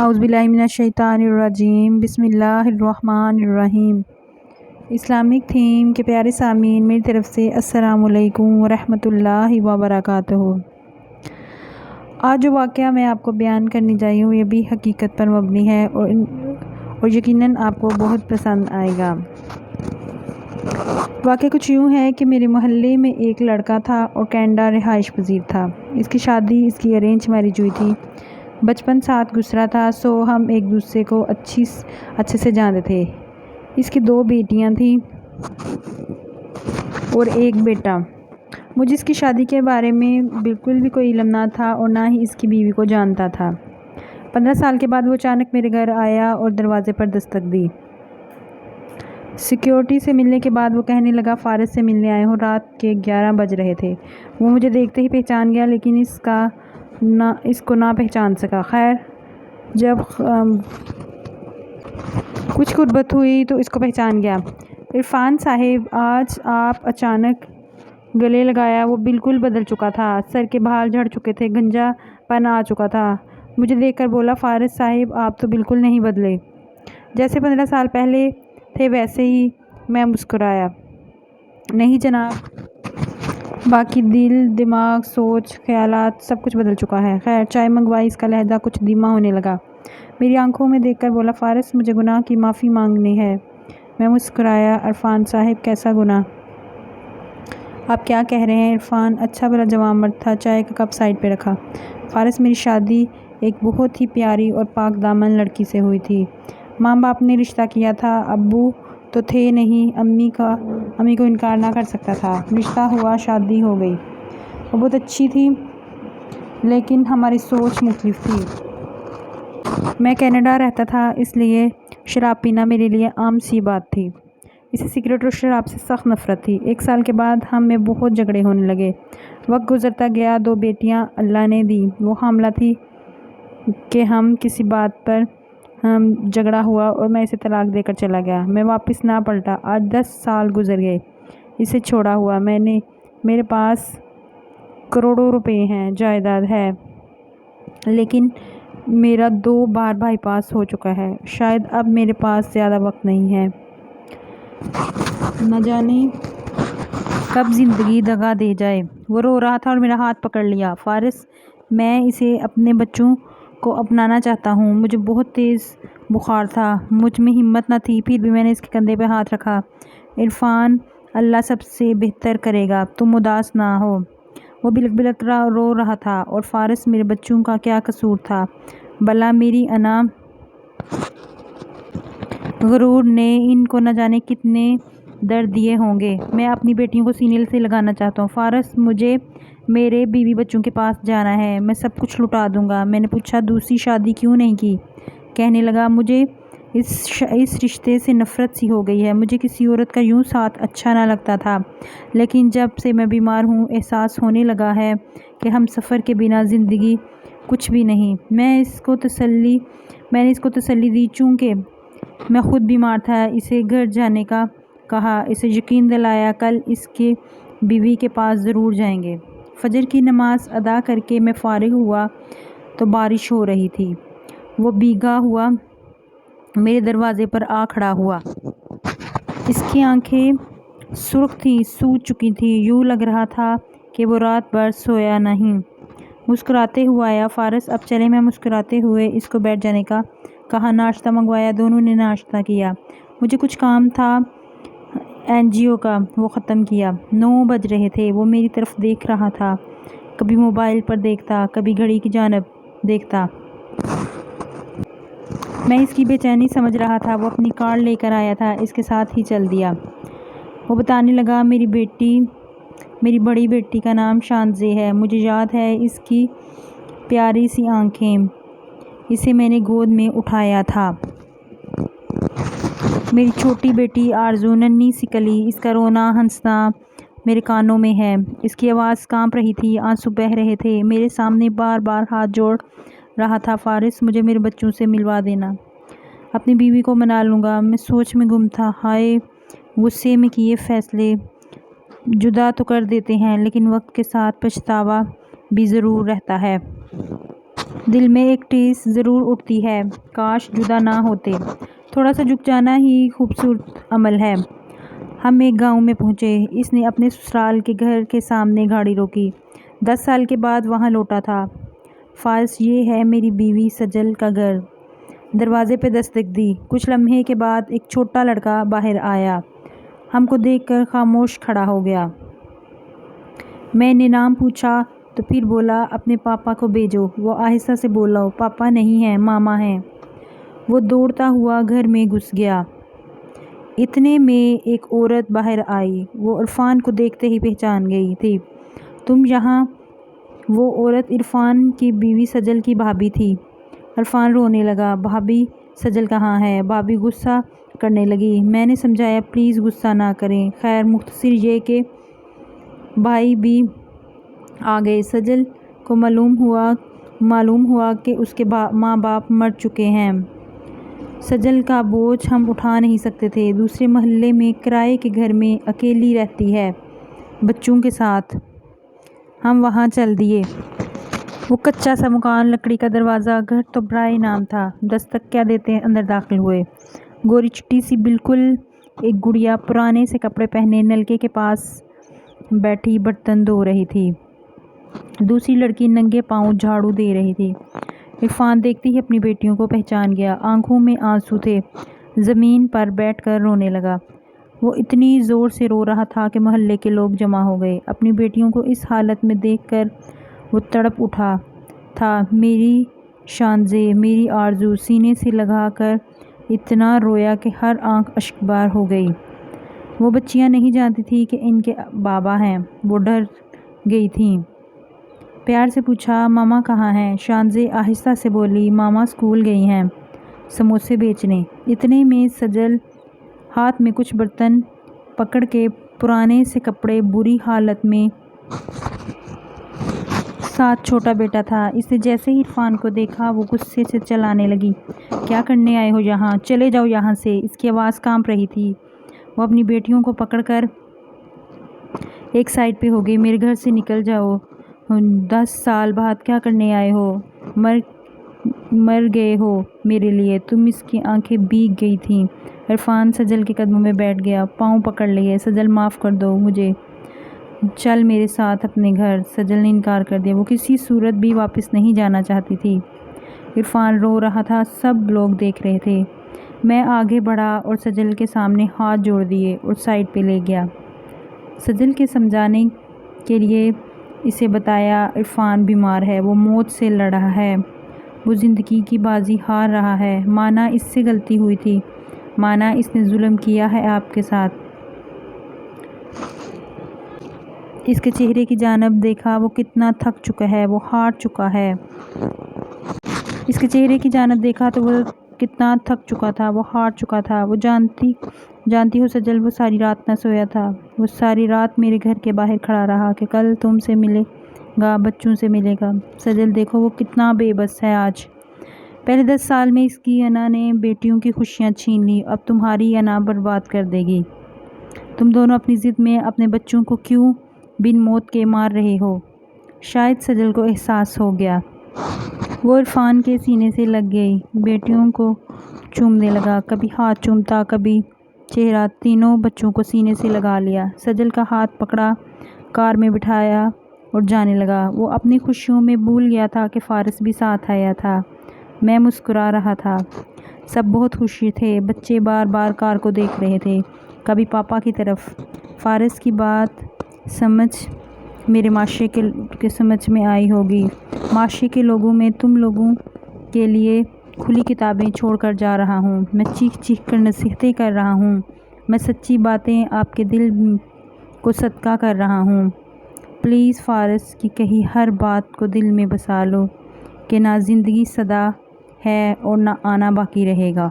اعوذ باللہ من الشیطان الرجیم، بسم اللہ الرحمن الرحیم۔ اسلامک تھیم کے پیارے سامعین، میری طرف سے السلام علیکم ورحمۃ اللہ وبرکاتہ۔ آج جو واقعہ میں آپ کو بیان کرنے جائی ہوں یہ بھی حقیقت پر مبنی ہے اور یقیناً آپ کو بہت پسند آئے گا۔ واقعہ کچھ یوں ہے کہ میرے محلے میں ایک لڑکا تھا اور کینیڈا رہائش پذیر تھا۔ اس کی شادی اس کی ارینج میرج ہوئی تھی۔ بچپن ساتھ گزرا تھا، سو ہم ایک دوسرے کو اچھے سے جانتے تھے۔ اس کی 2 بیٹیاں تھیں اور ایک بیٹا۔ مجھے اس کی شادی کے بارے میں بالکل بھی کوئی علم نہ تھا اور نہ ہی اس کی بیوی کو جانتا تھا۔ 15 سال کے بعد وہ اچانک میرے گھر آیا اور دروازے پر دستک دی۔ سیکیورٹی سے ملنے کے بعد وہ کہنے لگا، فارس سے ملنے آئے ہوں۔ رات کے 11 بج رہے تھے۔ وہ مجھے دیکھتے ہی پہچان گیا، لیکن اس کو نہ پہچان سکا۔ خیر، جب کچھ قربت ہوئی تو اس کو پہچان گیا۔ عرفان صاحب، آج آپ اچانک گلے لگایا۔ وہ بالکل بدل چکا تھا، سر کے بال جھڑ چکے تھے، گنجا پن آ چکا تھا۔ مجھے دیکھ کر بولا، فارس صاحب آپ تو بالکل نہیں بدلے، جیسے 15 سال پہلے تھے ویسے ہی۔ میں مسکرایا، نہیں جناب، باقی دل، دماغ، سوچ، خیالات سب کچھ بدل چکا ہے۔ خیر، چائے منگوائی۔ اس کا لہجہ کچھ دھیما ہونے لگا۔ میری آنکھوں میں دیکھ کر بولا، فارس مجھے گناہ کی معافی مانگنی ہے۔ میں مسکرایا، عرفان صاحب کیسا گناہ؟ آپ کیا کہہ رہے ہیں؟ عرفان اچھا بھلا جوان مرد تھا، چائے کا کپ سائڈ پہ رکھا۔ فارس، میری شادی ایک بہت ہی پیاری اور پاک دامن لڑکی سے ہوئی تھی۔ ماں باپ نے رشتہ کیا تھا، ابو تو تھے نہیں، امی کو انکار نہ کر سکتا تھا۔ رشتہ ہوا، شادی ہو گئی۔ وہ بہت اچھی تھی، لیکن ہماری سوچ مختلف تھی۔ میں کینیڈا رہتا تھا، اس لیے شراب پینا میرے لیے عام سی بات تھی۔ اسے سگریٹ اور شراب سے سخت نفرت تھی۔ 1 سال کے بعد ہم میں بہت جھگڑے ہونے لگے۔ وقت گزرتا گیا، 2 بیٹیاں اللہ نے دی۔ وہ حاملہ تھی کہ ہم کسی بات پر جھگڑا ہوا اور میں اسے طلاق دے کر چلا گیا۔ میں واپس نہ پلٹا۔ آج 10 سال گزر گئے اسے چھوڑا ہوا۔ میرے پاس کروڑوں روپے ہیں، جائیداد ہے، لیکن میرا 2 بار بائی پاس ہو چکا ہے۔ شاید اب میرے پاس زیادہ وقت نہیں ہے۔ نہ جانے کب زندگی دغا دے جائے۔ وہ رو رہا تھا اور میرا ہاتھ پکڑ لیا۔ فارس، میں اسے اپنے بچوں کو اپنانا چاہتا ہوں۔ مجھے بہت تیز بخار تھا، مجھ میں ہمت نہ تھی، پھر بھی میں نے اس کے کندھے پہ ہاتھ رکھا۔ عرفان، اللہ سب سے بہتر کرے گا، تم اداس نہ ہو۔ وہ بلک بلک رو رہا تھا۔ اور فارس، میرے بچوں کا کیا قصور تھا؟ بھلا میری انا غرور نے ان کو نہ جانے کتنے درد دیے ہوں گے۔ میں اپنی بیٹیوں کو سینے سے لگانا چاہتا ہوں۔ فارس، مجھے میرے بیوی بچوں کے پاس جانا ہے، میں سب کچھ لٹا دوں گا۔ میں نے پوچھا، دوسری شادی کیوں نہیں کی؟ کہنے لگا، مجھے اس رشتے سے نفرت سی ہو گئی ہے۔ مجھے کسی عورت کا یوں ساتھ اچھا نہ لگتا تھا، لیکن جب سے میں بیمار ہوں احساس ہونے لگا ہے کہ ہم سفر کے بنا زندگی کچھ بھی نہیں۔ میں نے اس کو تسلی دی، چونکہ میں خود بیمار تھا۔ اسے گھر جانے کا کہا، اسے یقین دلایا کل اس کے بیوی کے پاس ضرور جائیں گے۔ فجر کی نماز ادا کر کے میں فارغ ہوا تو بارش ہو رہی تھی۔ وہ بھیگا ہوا میرے دروازے پر آ کھڑا ہوا۔ اس کی آنکھیں سرخ تھیں، سوج چکی تھیں، یوں لگ رہا تھا کہ وہ رات بھر سویا نہیں۔ مسکراتے ہوئے آیا، فارس اب چلیں۔ میں مسکراتے ہوئے اس کو بیٹھ جانے کا کہا، ناشتہ منگوایا۔ دونوں نے ناشتہ کیا۔ مجھے کچھ کام تھا NGO کا، وہ ختم کیا۔ 9 بج رہے تھے۔ وہ میری طرف دیکھ رہا تھا، کبھی موبائل پر دیکھتا، کبھی گھڑی کی جانب دیکھتا۔ میں اس کی بے چینی سمجھ رہا تھا۔ وہ اپنی کار لے کر آیا تھا، اس کے ساتھ ہی چل دیا۔ وہ بتانے لگا، میری بڑی بیٹی کا نام شانزے ہے۔ مجھے یاد ہے اس کی پیاری سی آنکھیں، اسے میں نے گود میں اٹھایا تھا۔ میری چھوٹی بیٹی آرزو، ننھی سی کلی، اس کا رونا ہنسنا میرے کانوں میں ہے۔ اس کی آواز کانپ رہی تھی، آنسو بہہ رہے تھے۔ میرے سامنے بار بار ہاتھ جوڑ رہا تھا، فارس مجھے میرے بچوں سے ملوا دینا، اپنی بیوی کو منا لوں گا۔ میں سوچ میں گم تھا۔ ہائے، غصے میں کیے فیصلے جدا تو کر دیتے ہیں، لیکن وقت کے ساتھ پچھتاوا بھی ضرور رہتا ہے۔ دل میں ایک ٹھیس ضرور اٹھتی ہے، کاش جدا نہ ہوتے۔ تھوڑا سا جھک جانا ہی خوبصورت عمل ہے۔ ہم ایک گاؤں میں پہنچے۔ اس نے اپنے سسرال کے گھر کے سامنے گاڑی روکی۔ 10 سال کے بعد وہاں لوٹا تھا۔ فارس، یہ ہے میری بیوی سجل کا گھر۔ دروازے پہ دستک دی۔ کچھ لمحے کے بعد ایک چھوٹا لڑکا باہر آیا، ہم کو دیکھ کر خاموش کھڑا ہو گیا۔ میں نے نام پوچھا تو پھر بولا اپنے پاپا کو بھیجو۔ وہ آہستہ سے بولا پاپا نہیں ہیں، ماما ہیں۔ وہ دوڑتا ہوا گھر میں گھس گیا۔ اتنے میں ایک عورت باہر آئی۔ وہ عرفان کو دیکھتے ہی پہچان گئی تھی۔ تم یہاں؟ وہ عورت عرفان کی بیوی سجل کی بھابھی تھی۔ عرفان رونے لگا۔ بھابھی سجل کہاں ہے؟ بھابھی غصہ کرنے لگی۔ میں نے سمجھایا پلیز غصہ نہ کریں۔ خیر مختصر یہ کہ بھائی بھی آ گئے۔ سجل کو معلوم ہوا کہ اس کے ماں باپ مر چکے ہیں۔ سجل کا بوجھ ہم اٹھا نہیں سکتے تھے۔ دوسرے محلے میں کرائے کے گھر میں اکیلی رہتی ہے بچوں کے ساتھ۔ ہم وہاں چل دیے۔ وہ کچا سا مکان، لکڑی کا دروازہ، گھر تو برائے نام تھا۔ دستک کیا دیتے اندر داخل ہوئے۔ گوری چٹی سی بالکل ایک گڑیا پرانے سے کپڑے پہنے نلکے کے پاس بیٹھی برتن دھو رہی تھی۔ دوسری لڑکی ننگے پاؤں جھاڑو دے رہی تھی۔ عرفان دیکھتے ہی اپنی بیٹیوں کو پہچان گیا۔ آنکھوں میں آنسو تھے۔ زمین پر بیٹھ کر رونے لگا۔ وہ اتنی زور سے رو رہا تھا کہ محلے کے لوگ جمع ہو گئے۔ اپنی بیٹیوں کو اس حالت میں دیکھ کر وہ تڑپ اٹھا تھا۔ میری شانزیں، میری آرزو، سینے سے لگا کر اتنا رویا کہ ہر آنکھ اشکبار ہو گئی۔ وہ بچیاں نہیں جانتی تھیں کہ ان کے بابا ہیں۔ وہ ڈر گئی تھیں۔ پیار سے پوچھا ماما کہاں ہیں؟ شانزیں آہستہ سے بولی ماما اسکول گئی ہیں سموسے بیچنے۔ اتنے میں سجل ہاتھ میں کچھ برتن پکڑ کے پرانے سے کپڑے بری حالت میں ساتھ چھوٹا بیٹا تھا۔ اس نے جیسے ہی عرفان کو دیکھا وہ غصے سے چلانے لگی۔ کیا کرنے آئے ہو یہاں؟ چلے جاؤ یہاں سے۔ اس کی آواز کانپ رہی تھی۔ وہ اپنی بیٹیوں کو پکڑ کر ایک سائڈ پہ ہو گئی۔ میرے گھر سے نکل جاؤ۔ 10 سال بعد کیا کرنے آئے ہو؟ مر گئے ہو میرے لیے تم۔ اس کی آنکھیں بھیگ گئی تھیں۔ عرفان سجل کے قدموں میں بیٹھ گیا، پاؤں پکڑ لیے۔ سجل معاف کر دو مجھے، چل میرے ساتھ اپنے گھر۔ سجل نے انکار کر دیا۔ وہ کسی صورت بھی واپس نہیں جانا چاہتی تھی۔ عرفان رو رہا تھا، سب لوگ دیکھ رہے تھے۔ میں آگے بڑھا اور سجل کے سامنے ہاتھ جوڑ دیے اور سائڈ پہ لے گیا۔ سجل کے سمجھانے کے لیے اسے بتایا عرفان بیمار ہے، وہ موت سے لڑ رہا ہے، وہ زندگی کی بازی ہار رہا ہے۔ مانا اس سے غلطی ہوئی تھی، مانا اس نے ظلم کیا ہے آپ کے ساتھ۔ اس کے چہرے کی جانب دیکھا، وہ کتنا تھک چکا ہے، وہ ہار چکا ہے۔ اس کے چہرے کی جانب دیکھا تو وہ کتنا تھک چکا تھا، وہ ہار چکا تھا۔ وہ جانتی ہو سجل، وہ ساری رات نہ سویا تھا۔ وہ ساری رات میرے گھر کے باہر کھڑا رہا کہ کل تم سے ملے گا، بچوں سے ملے گا۔ سجل دیکھو وہ کتنا بے بس ہے آج۔ پہلے 10 سال میں اس کی انا نے بیٹیوں کی خوشیاں چھین لی، اب تمہاری انا برباد کر دے گی۔ تم دونوں اپنی ضد میں اپنے بچوں کو کیوں بن موت کے مار رہے ہو؟ شاید سجل کو احساس ہو گیا۔ وہ عرفان کے سینے سے لگ گئی، بیٹیوں کو چومنے لگا، کبھی ہاتھ چومتا، کبھی چہرہ، تینوں بچوں کو سینے سے لگا لیا۔ سجل کا ہاتھ پکڑا، کار میں بٹھایا اور جانے لگا۔ وہ اپنی خوشیوں میں بھول گیا تھا کہ فارس بھی ساتھ آیا تھا۔ میں مسکرا رہا تھا، سب بہت خوش تھے۔ بچے بار بار کار کو دیکھ رہے تھے، کبھی پاپا کی طرف۔ فارس کی بات سمجھ میرے معاشرے کے سمجھ میں آئی ہوگی۔ معاشرے کے لوگوں میں تم لوگوں کے لیے کھلی کتابیں چھوڑ کر جا رہا ہوں۔ میں چیخ چیخ کر نصیحتیں کر رہا ہوں، میں سچی باتیں آپ کے دل کو صدقہ کر رہا ہوں۔ پلیز فارس کی کہی ہر بات کو دل میں بسا لو کہ نہ زندگی سدا ہے اور نہ آنا باقی رہے گا۔